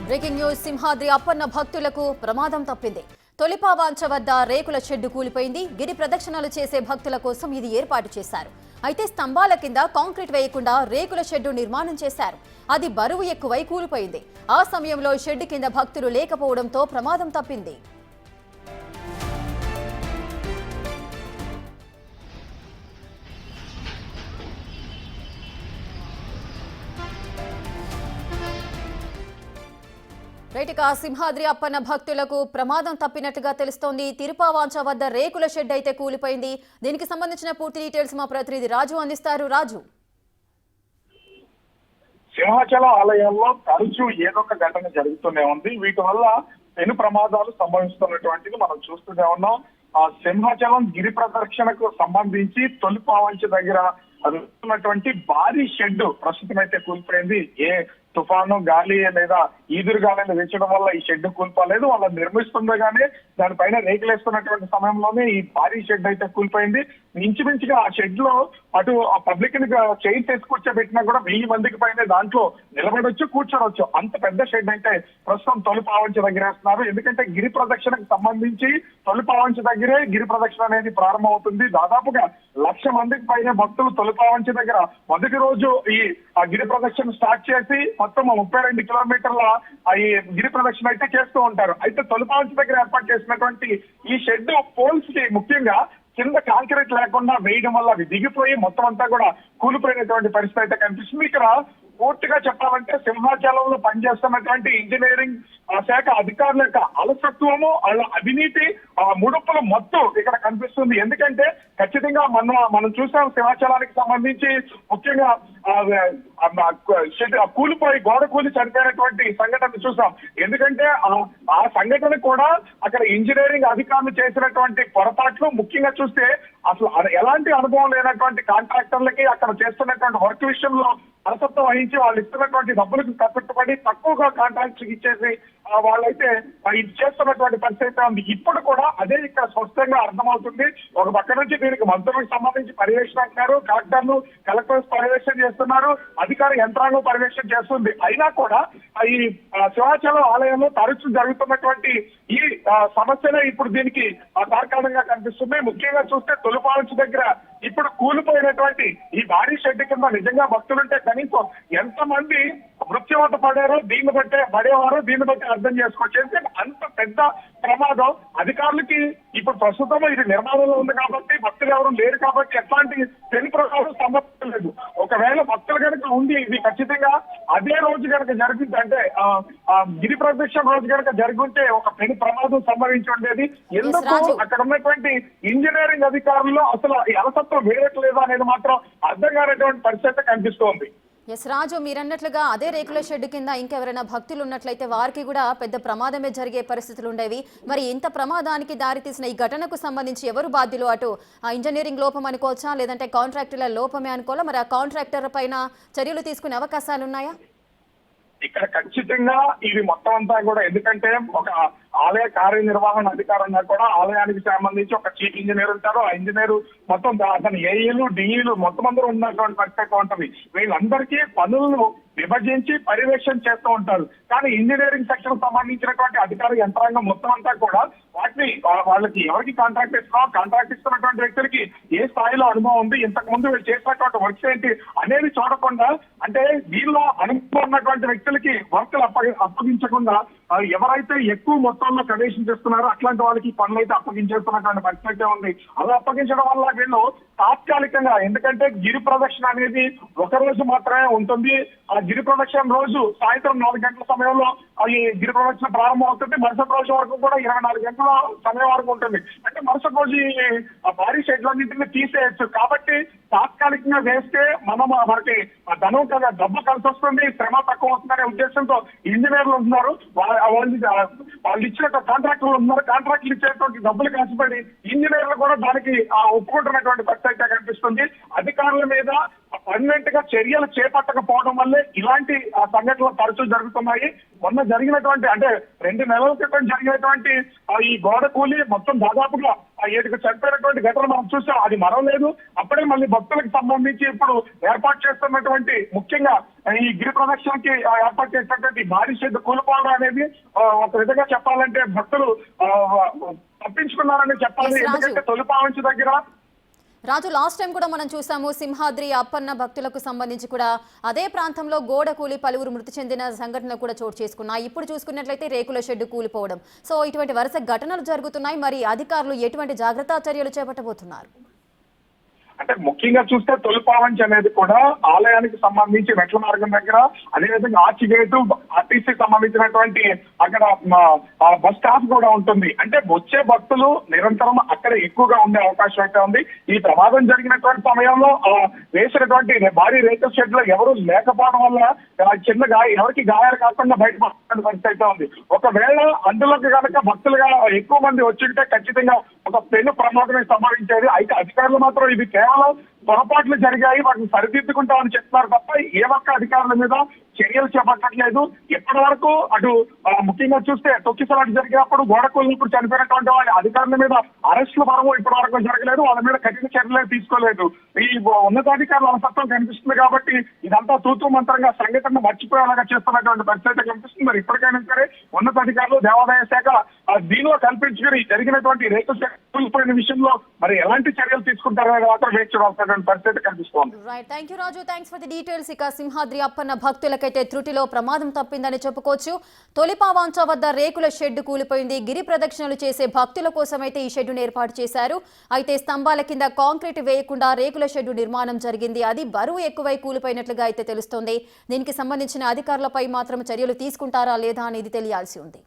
Breaking news. Simhadri Appanna భక్తులకు ప్రమాదం తప్పింది. తొలిపావాంచ వద్ద రేకుల షెడ్డు కూలిపోయింది. గిరి ప్రదక్షిణలు చేసే భక్తుల కోసం ఇది ఏర్పాటు చేశారు. అయితే స్తంభాల కింద కాంక్రీట్ వేయకుండా రేకుల షెడ్డు నిర్మాణం చేశారు. అది బరువు ఎక్కువై కూలిపోయింది. ఆ సమయంలో షెడ్డు కింద భక్తులు లేకపోవడంతో ప్రమాదం తప్పింది. రైట్గా సింహాద్రి అప్పన్న భక్తులకు ప్రమాదం తప్పినట్టుగా తెలుస్తోంది. తిరుపావాంచ వద్ద రేకుల షెడ్ అయితే కూలిపోయింది. దీనికి సంబంధించిన పూర్తి డీటెయిల్స్ మా ప్రతినిధి రాజు అందిస్తారు. రాజు, సింహాచలం ఆలయంలో తరచూ ఏదో ఒక ఘటన జరుగుతూనే ఉంది. వీటి వల్ల పెను ప్రమాదాలు సంభవిస్తున్నటువంటిది మనం చూస్తూనే ఉన్నాం. ఆ సింహాచలం గిరి ప్రదక్షిణకు సంబంధించి తొలిపావంచ దగ్గర ఉన్నటువంటి భారీ షెడ్ ప్రస్తుతం అయితే కూలిపోయింది. ఏ తుఫాను గాలి లేదా ఈదురు గాలిని వీచడం వల్ల ఈ షెడ్ కూలిపోలేదు. వాళ్ళు నిర్మిస్తుండే గానీ దానిపైన రేకులేస్తున్నటువంటి సమయంలోనే ఈ భారీ షెడ్ అయితే కూలిపోయింది. ఇంచుమించుగా ఆ షెడ్ లో అటు ఆ పబ్లిక్ ని చైర్స్ వేసి కూర్చోబెట్టినా కూడా 1000 మందికి పైన దాంట్లో నిలబడొచ్చు, కూర్చోవచ్చు. అంత పెద్ద షెడ్ అయితే ప్రస్తుతం తొలిపావంచ దగ్గర వేస్తున్నారు. ఎందుకంటే గిరి ప్రదక్షిణకు సంబంధించి తొలిపావంచ దగ్గరే గిరి ప్రదక్షిణ అనేది ప్రారంభమవుతుంది. దాదాపుగా 1,00,000 మందికి పైన భక్తులు తొలిపావంచ దగ్గర మొదటి రోజు ఈ గిరి ప్రదక్షిణ స్టార్ట్ చేసి మొత్తం 32 కిలోమీటర్ల ఈ గిరి ప్రదక్షిణ అయితే చేస్తూ ఉంటారు. అయితే తొలిపావంచ దగ్గర ఏర్పాటు చేసినటువంటి ఈ షెడ్ పోల్స్ కి ముఖ్యంగా కింద కాంక్రీట్ లేకుండా వేయడం వల్ల అవి దిగిపోయి మొత్తం అంతా కూడా కూలిపోయినటువంటి పరిస్థితి అయితే కనిపిస్తుంది. ఇక్కడ పూర్తిగా చెప్పాలంటే సింహాచలంలో పనిచేస్తున్నటువంటి ఇంజనీరింగ్ శాఖ అధికారుల యొక్క అలసత్వము, వాళ్ళ అవినీతి, ముడుపులు మొత్తం ఇక్కడ కనిపిస్తుంది. ఎందుకంటే ఖచ్చితంగా మనం చూసాం సింహాచలానికి సంబంధించి ముఖ్యంగా కూలిపోయి గోడ కూలి చనిపోయినటువంటి సంఘటన చూసాం. ఎందుకంటే ఆ సంఘటన కూడా అక్కడ ఇంజనీరింగ్ అధికారులు చేసినటువంటి పొరపాట్లు, ముఖ్యంగా చూస్తే అసలు ఎలాంటి అనుభవం లేనటువంటి కాంట్రాక్టర్లకి అక్కడ చేస్తున్నటువంటి వర్క్ విషయంలో అలసత్వం వహించి వాళ్ళు ఇస్తున్నటువంటి డబ్బులకు కట్టుబడి తక్కువగా కాంట్రాక్ట్స్ ఇచ్చేసి వాళ్ళైతే ఇది చేస్తున్నటువంటి పరిస్థితి ఉంది. ఇప్పుడు కూడా అదే ఇక్కడ స్పష్టంగా అర్థమవుతుంది. ఒక పక్క నుంచి దీనికి మంత్రులకు సంబంధించి పర్యవేక్షణ అంటున్నారు, కలెక్టర్స్ పర్యవేక్షణ చేస్తున్నారు, అధికార యంత్రాంగం పర్యవేక్షణ చేస్తుంది. అయినా కూడా ఈ సింహాచలం ఆలయంలో తరచూ జరుగుతున్నటువంటి ఈ సమస్యనే ఇప్పుడు దీనికి తార్కాణంగా కనిపిస్తుంది. ముఖ్యంగా చూస్తే తొలిపావంచ దగ్గర ఇప్పుడు కూలిపోయినటువంటి ఈ భారీ షెడ్ కింద నిజంగా భక్తులుంటే కనీసం ఎంతమంది మృత్యువాత పడారో దీన్ని బట్టే పడేవారో దీన్ని బట్టి అర్థం చేసుకోవచ్చు. ఎందుకంటే అంత పెద్ద ప్రమాదం అధికారులకి ఇప్పుడు ప్రస్తుతం ఇది నిర్మాణంలో ఉంది కాబట్టి భక్తులు ఎవరు లేరు కాబట్టి ఎట్లాంటి పెను ప్రమాదం సంభవించలేదు. ఒకవేళ భక్తులు కనుక ఉండి ఇది ఖచ్చితంగా అదే రోజు కనుక జరిగింది అంటే గిరి ప్రదక్షిణ రోజు కనుక జరుగుంటే ఒక పెను ప్రమాదం సంభవించి ఉండేది. ఎందుకు అక్కడ ఉన్నటువంటి ఇంజనీరింగ్ అధికారుల్లో అసలు అలసత్వం వేయట్లేదు అనేది మాత్రం అర్థం కానటువంటి పరిస్థితి కనిపిస్తోంది. ఎస్ రాజు, మీరన్నట్లుగా అదే రేకుల షెడ్ కింద ఇంకెవరైనా భక్తులు ఉన్నట్లయితే వారికి కూడా పెద్ద ప్రమాదమే జరిగే పరిస్థితులు ఉండేవి. మరి ఇంత ప్రమాదానికి దారితీసిన ఈ ఘటనకు సంబంధించి ఎవరు బాధ్యులు? అటు ఆ ఇంజనీరింగ్ లోపం అనుకోవచ్చా, లేదంటే కాంట్రాక్టర్ల లోపమే అనుకోవాలా? మరి ఆ కాంట్రాక్టర్ పైన చర్యలు తీసుకునే అవకాశాలు ఉన్నాయా? ఇక్కడ ఖచ్చితంగా ఇది మొత్తం అంతా కూడా, ఎందుకంటే ఒక ఆలయ కార్యనిర్వహణ అధికారంగా కూడా ఆలయానికి సంబంధించి ఒక చీఫ్ ఇంజనీర్ ఉంటారు. ఆ ఇంజనీర్ మొత్తం అతను ఏఈలు డిఈలు మొత్తం అందరూ ఉన్నటువంటి పరిస్థితి ఉంటుంది. వీళ్ళందరికీ పనులను విభజించి పర్యవేక్షణ చేస్తూ ఉంటారు. కానీ ఇంజనీరింగ్ సెక్షన్ సంబంధించినటువంటి అధికార యంత్రాంగం మొత్తం అంతా కూడా వాటిని వాళ్ళకి ఎవరికి కాంట్రాక్ట్ ఇస్తున్నాం, కాంట్రాక్ట్ ఇస్తున్నటువంటి వ్యక్తులకి ఏ స్థాయిలో అనుభవం ఉంది, ఇంతకు ముందు వీళ్ళు చేసినటువంటి వర్క్స్ ఏంటి అనేది చూడకుండా, అంటే దీనిలో అనుభవం ఉన్నటువంటి వ్యక్తులకి వర్క్లు అప్పగించకుండా ఎవరైతే ఎక్కువ మొత్తంలో ప్రవేశించేస్తున్నారో అట్లాంటి వాళ్ళకి పనులు అయితే అప్పగించేస్తున్నటువంటి పరిస్థితి ఉంది. అలా అప్పగించడం వల్ల వీళ్ళు తాత్కాలికంగా, ఎందుకంటే గిరి ప్రదక్షిణ అనేది ఒక రోజు మాత్రమే ఉంటుంది. ఆ గిరి ప్రదక్షిణ రోజు సాయంత్రం 4 గంటల సమయంలో ఈ గిరి ప్రదక్షిణ ప్రారంభం అవుతుంది. మరుసటి రోజు వరకు కూడా 24 గంటల సమయం వరకు ఉంటుంది. అంటే మరుసటి రోజు ఆ భారీ షెడ్లన్నింటినీ తీసేయచ్చు. కాబట్టి తాత్కాలికంగా వేస్తే మనకి ధనం కదా డబ్బు కలిసి వస్తుంది, శ్రమ తక్కువ వస్తుందనే ఉద్దేశంతో ఇంజనీర్లు ఉంటున్నారు, వాళ్ళు ఇచ్చిన కాంట్రాక్టర్లు ఉన్నారు. కాంట్రాక్టులు ఇచ్చేటువంటి డబ్బులు కష్టపడి ఇంజనీర్లు కూడా దానికి ఒప్పుకుంటున్నటువంటి పరిస్థితి కనిపిస్తుంది. అధికారుల మీద పర్మనెంట్ గా చర్యలు చేపట్టకపోవడం వల్లే ఇలాంటి సంఘటనలు తరచూ జరుగుతున్నాయి. మొన్న జరిగినటువంటి అంటే 2 నెలల క్రితం జరిగినటువంటి ఈ గోడ కూలి మొత్తం దాదాపుగా 7 చనిపోయినటువంటి ఘటన మనం చూసాం. అది మరో లేదు. అప్పుడే మళ్ళీ భక్తులకు సంబంధించి ఇప్పుడు ఏర్పాటు చేస్తున్నటువంటి ముఖ్యంగా ఈ గిరి ప్రదక్షిణకి ఏర్పాటు చేసినటువంటి భారీ షెడ్ కూలిపోవడం అనేది ఒక విధంగా చెప్పాలంటే భక్తులు తప్పించుకున్నారని చెప్పాలి. Yes, Raju. ఎందుకంటే తొలిపావంచి దగ్గర రాజు లాస్ట్ టైం కూడా మనం చూసాము సింహాద్రి అప్పన్న భక్తులకు సంబంధించి కూడా అదే ప్రాంతంలో గోడ కూలి పలువురు మృతి చెందిన సంఘటనలు కూడా చోటు చేసుకున్నాయి. ఇప్పుడు చూసుకున్నట్లయితే రేకుల షెడ్డు కూలిపోవడం. సో ఇటువంటి వరుస ఘటనలు జరుగుతున్నాయి. మరి అధికారులు ఎటువంటి జాగ్రత్త చర్యలు చేపట్టబోతున్నారు? అంటే ముఖ్యంగా చూస్తే తొలిపావంచి అనేది కూడా ఆలయానికి సంబంధించి మెట్ల మార్గం దగ్గర, అదేవిధంగా ఆర్చి గేటు, ఆర్టీసీ సంబంధించినటువంటి అక్కడ బస్ స్టాప్ కూడా ఉంటుంది. అంటే వచ్చే భక్తులు నిరంతరం అక్కడ ఎక్కువగా ఉండే అవకాశం అయితే ఉంది. ఈ ప్రమాదం జరిగినటువంటి సమయంలో వేసినటువంటి భారీ రేకుల షెడ్ లో ఎవరు లేకపోవడం వల్ల చిన్నగా ఎవరికి గాయాలు కాకుండా బయటపడుతున్న పరిస్థితి అయితే ఉంది. ఒకవేళ అందులోకి కనుక భక్తులుగా ఎక్కువ మంది వచ్చింటే ఖచ్చితంగా ఒక పెను ప్రమాదమే సంభవించేది. అయితే అధికారులు మాత్రం ఇది కేవలం పొరపాట్లు జరిగాయి, వాటిని సరిదిద్దుకుంటామని చెప్తున్నారు తప్ప ఏ ఒక్క అధికారుల మీద చర్యలు చేపట్టట్లేదు. ఇప్పటి వరకు అటు ముఖ్యంగా చూస్తే తొక్కిసలాట జరిగినప్పుడు గోడ కూలినప్పుడు చనిపోయినటువంటి వాళ్ళ అధికారుల మీద అరెస్టుల పరము ఇప్పటి వరకు జరగలేదు. వాళ్ళ మీద కఠిన చర్యలు తీసుకోలేదు. ఈ ఉన్నతాధికారుల అలసత్వం కనిపిస్తుంది కాబట్టి ఇదంతా తూతూ మంత్రంగా సంఘటన మర్చిపోయేలాగా చేస్తున్నటువంటి పరిస్థితి కనిపిస్తుంది. మరి ఇప్పటికైనా సరే ఉన్నతాధికారులు, దేవాదాయ శాఖ దీనిలో కల్పించుకుని జరిగినటువంటి రేకుల కూలిపోయిన విషయంలో మరి ఎలాంటి చర్యలు తీసుకుంటారనే మాత్రం వేచి చూడాల్సినటువంటి పరిస్థితి కనిపిస్తోంది. Right, thank you Raju, thanks for the details. ఇక సింహాద్రి అప్పన్న భక్తులకైతే త్రుటిలో ప్రమాదం తప్పిందని చెప్పుకోవచ్చు. తొలిపావాంచ వద్ద రేకుల షెడ్ కూలిపోయింది. గిరి ప్రదక్షిణలు చేసే భక్తుల కోసమైతే ఈ షెడ్డును ఏర్పాటు చేశారు. అయితే స్తంభాల కింద కాంక్రీట్ వేయకుండా రేకుల షెడ్డు నిర్మాణం జరిగింది. అది బరువు ఎక్కువై కూలిపోయినట్లుగా అయితే తెలుస్తోంది. దీనికి సంబంధించిన అధికారులపై మాత్రం చర్యలు తీసుకుంటారా లేదా అనేది తెలియాల్సి ఉంది.